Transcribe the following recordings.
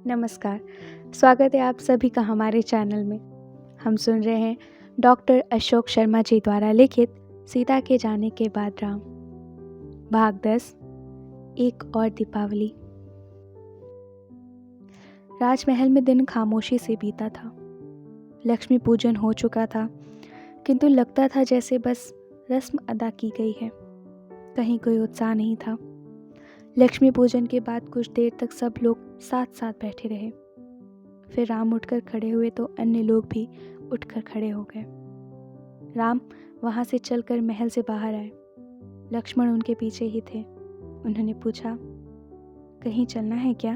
नमस्कार, स्वागत है आप सभी का हमारे चैनल में। हम सुन रहे हैं डॉक्टर अशोक शर्मा जी द्वारा लिखित सीता के जाने के बाद राम, भाग 10, एक और दीपावली। राजमहल में दिन खामोशी से बीता था। लक्ष्मी पूजन हो चुका था, किंतु लगता था जैसे बस रस्म अदा की गई है, कहीं कोई उत्साह नहीं था। लक्ष्मी पूजन के बाद कुछ देर तक सब लोग साथ साथ बैठे रहे। फिर राम उठकर खड़े हुए तो अन्य लोग भी उठकर खड़े हो गए। राम वहां से चलकर महल से बाहर आए। लक्ष्मण उनके पीछे ही थे। उन्होंने पूछा, कहीं चलना है क्या?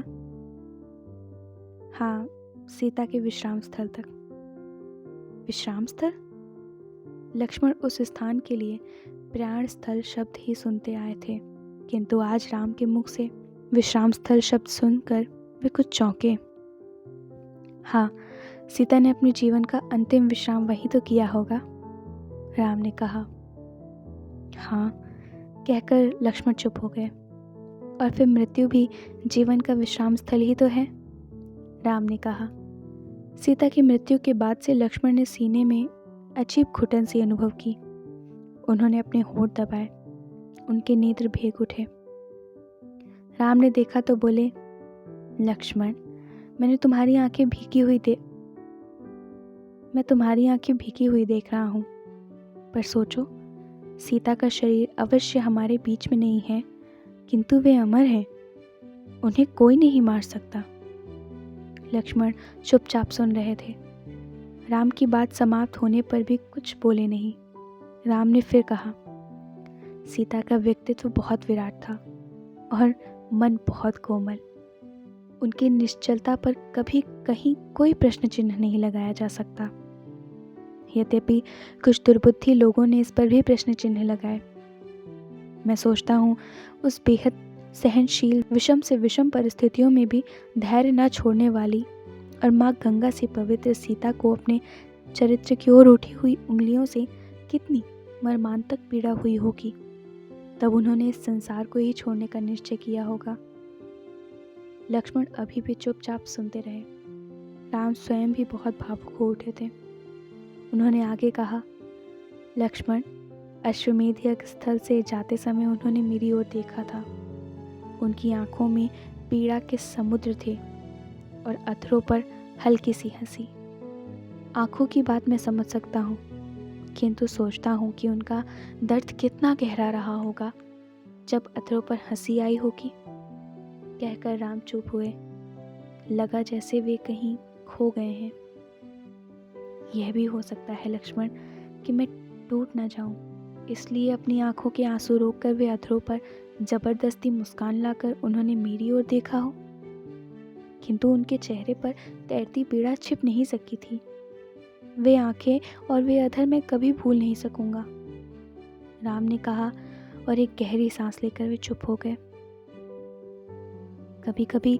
हाँ, सीता के विश्राम स्थल तक। विश्राम स्थल? लक्ष्मण उस स्थान के लिए प्राण स्थल शब्द ही सुनते आए थे, किंतु आज राम के मुख से विश्राम स्थल शब्द सुनकर वे कुछ चौंके। हाँ, सीता ने अपने जीवन का अंतिम विश्राम वही तो किया होगा, राम ने कहा। हाँ, कहकर लक्ष्मण चुप हो गए। और फिर मृत्यु भी जीवन का विश्राम स्थल ही तो है, राम ने कहा। सीता की मृत्यु के बाद से लक्ष्मण ने सीने में अजीब घुटन सी अनुभव की। उन्होंने अपने होंठ दबाए। उनके नेत्र भीग उठे। राम ने देखा तो बोले, लक्ष्मण, मैं तुम्हारी आंखें भीगी हुई देख रहा हूं, पर सोचो, सीता का शरीर अवश्य हमारे बीच में नहीं है, किंतु वे अमर हैं। उन्हें कोई नहीं मार सकता। लक्ष्मण चुपचाप सुन रहे थे। राम की बात समाप्त होने पर भी कुछ बोले नहीं। राम ने फिर कहा, सीता का व्यक्तित्व बहुत विराट था और मन बहुत कोमल। उनकी निश्चलता पर कभी कहीं कोई प्रश्न चिन्ह नहीं लगाया जा सकता। यद्यपि कुछ दुर्बुद्धि लोगों ने इस पर भी प्रश्न चिन्ह लगाए। मैं सोचता हूँ, उस बेहद सहनशील विषम से विषम परिस्थितियों में भी धैर्य न छोड़ने वाली और माँ गंगा से पवित्र सीता को अपने चरित्र की ओर उठी हुई उंगलियों से कितनी मर्मांतक पीड़ा हुई होगी। तब उन्होंने इस संसार को ही छोड़ने का निश्चय किया होगा। लक्ष्मण अभी भी चुपचाप सुनते रहे। राम स्वयं भी बहुत भावुक हो उठे थे। उन्होंने आगे कहा, लक्ष्मण, अश्वमेध यज्ञ स्थल से जाते समय उन्होंने मेरी ओर देखा था। उनकी आंखों में पीड़ा के समुद्र थे और अधरों पर हल्की सी हंसी। आंखों की बात मैं समझ सकता हूँ, किंतु सोचता हूँ कि उनका दर्द कितना गहरा रहा होगा जब अधरों पर हंसी आई होगी। कहकर राम चुप हुए। लगा जैसे वे कहीं खो गए हैं। यह भी हो सकता है लक्ष्मण कि मैं टूट न जाऊं, इसलिए अपनी आंखों के आंसू रोककर वे अधरों पर जबरदस्ती मुस्कान लाकर उन्होंने मेरी ओर देखा हो, किंतु उनके चेहरे पर तैरती पीड़ा छिप नहीं सकी थी। वे आंखें और वे अधर मैं कभी भूल नहीं सकूंगा, राम ने कहा, और एक गहरी सांस लेकर वे चुप हो गए। कभी कभी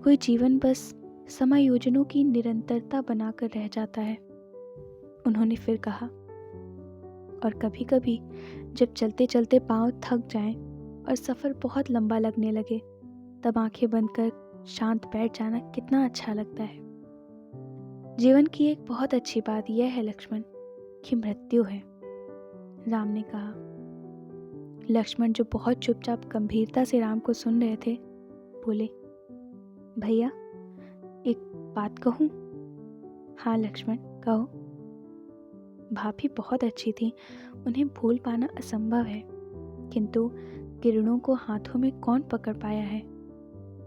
कोई जीवन बस समायोजनों की निरंतरता बनाकर रह जाता है, उन्होंने फिर कहा। और कभी कभी जब चलते चलते पांव थक जाएं और सफर बहुत लंबा लगने लगे, तब आंखें बंद कर शांत बैठ जाना कितना अच्छा लगता है। जीवन की एक बहुत अच्छी बात यह है लक्ष्मण कि मृत्यु है, राम ने कहा। लक्ष्मण, जो बहुत चुपचाप गंभीरता से राम को सुन रहे थे, बोले, भैया, एक बात कहूं? हाँ लक्ष्मण, कहो। भाभी बहुत अच्छी थी, उन्हें भूल पाना असंभव है, किंतु किरणों को हाथों में कौन पकड़ पाया है?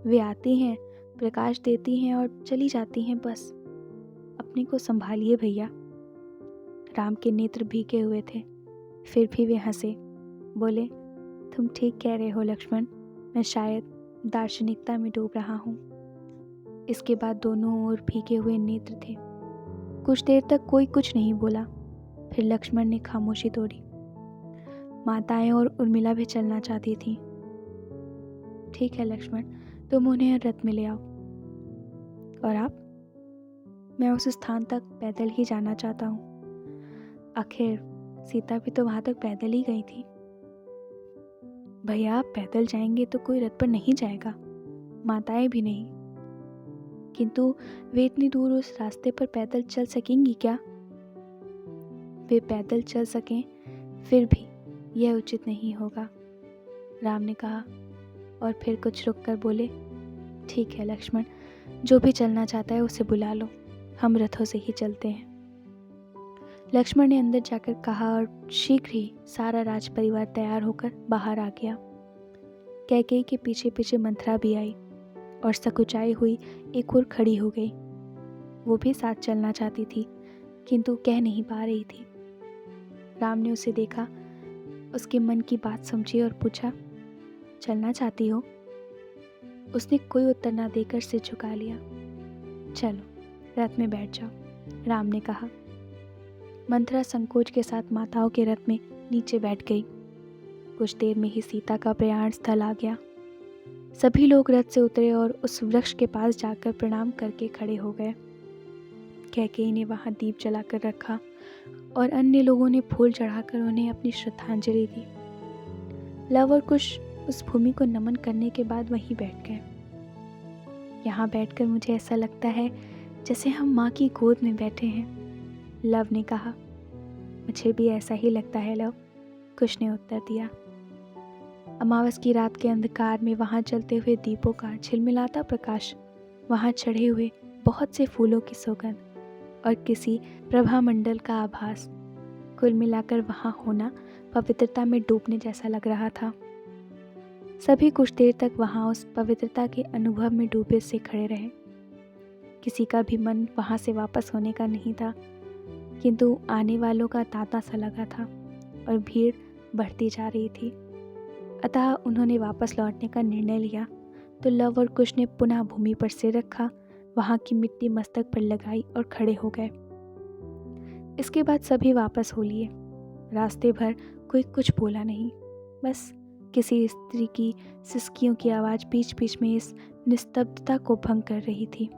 वे आती हैं, प्रकाश देती हैं और चली जाती हैं, बस। अपने को संभालिए भैया। राम के नेत्र भीगे हुए थे, फिर भी वे हंसे। बोले, तुम ठीक कह रहे हो लक्ष्मण, मैं शायद दार्शनिकता में डूब रहा हूँ। इसके बाद दोनों ओर भीगे हुए नेत्र थे। कुछ देर तक कोई कुछ नहीं बोला। फिर लक्ष्मण ने खामोशी तोड़ी। माताएं और उर्मिला भी चलना चाहती थी। ठीक है लक्ष्मण, तुम उन्हें रथ में ले आओ। और आप? मैं उस स्थान तक पैदल ही जाना चाहता हूँ। आखिर सीता भी तो वहां तक पैदल ही गई थी। भैया, आप पैदल जाएंगे तो कोई रथ पर नहीं जाएगा, माताएं भी नहीं। किंतु वे इतनी दूर उस रास्ते पर पैदल चल सकेंगी क्या? वे पैदल चल सकें फिर भी यह उचित नहीं होगा, राम ने कहा और फिर कुछ रुक कर बोले, ठीक है लक्ष्मण, जो भी चलना चाहता है उसे बुला लो, हम रथों से ही चलते हैं। लक्ष्मण ने अंदर जाकर कहा और शीघ्र ही सारा राज परिवार तैयार होकर बाहर आ गया। कैकेयी के पीछे पीछे मंथरा भी आई और सकुचाई हुई एक ओर खड़ी हो गई। वो भी साथ चलना चाहती थी किंतु कह नहीं पा रही थी। राम ने उसे देखा, उसके मन की बात समझी और पूछा, चलना चाहती हो? उसने कोई उत्तर ना देकर सिर झुका लिया। चलो रथ में बैठ जाओ, राम ने कहा। मंथरा संकोच के साथ माताओं के रथ में नीचे बैठ गई। कुछ देर में ही सीता का प्रयाण स्थल आ गया। सभी लोग रथ से उतरे और उस वृक्ष के पास जाकर प्रणाम करके खड़े हो गए। कैकेयी ने वहां दीप जलाकर रखा और अन्य लोगों ने फूल चढ़ाकर उन्हें अपनी श्रद्धांजलि दी। लव और कुश उस भूमि को नमन करने के बाद वहीं बैठ गए। यहाँ बैठकर मुझे ऐसा लगता है जैसे हम माँ की गोद में बैठे हैं, लव ने कहा। मुझे भी ऐसा ही लगता है लव, कुश ने उत्तर दिया। अमावस की रात के अंधकार में वहाँ जलते हुए दीपों का झिलमिलाता प्रकाश, वहाँ चढ़े हुए बहुत से फूलों की सुगंध और किसी प्रभामंडल का आभास, कुल मिलाकर वहाँ होना पवित्रता में डूबने जैसा लग रहा था। सभी कुछ देर तक वहाँ उस पवित्रता के अनुभव में डूबे से खड़े रहे। किसी का भी मन वहाँ से वापस होने का नहीं था, किंतु आने वालों का तांता सा लगा था और भीड़ बढ़ती जा रही थी। अतः उन्होंने वापस लौटने का निर्णय लिया तो लव और कुश ने पुनः भूमि पर सिर रखा, वहाँ की मिट्टी मस्तक पर लगाई और खड़े हो गए। इसके बाद सभी वापस हो लिए। रास्ते भर कोई कुछ बोला नहीं, बस किसी स्त्री की सिसकियों की आवाज़ बीच बीच में इस निस्तब्धता को भंग कर रही थी।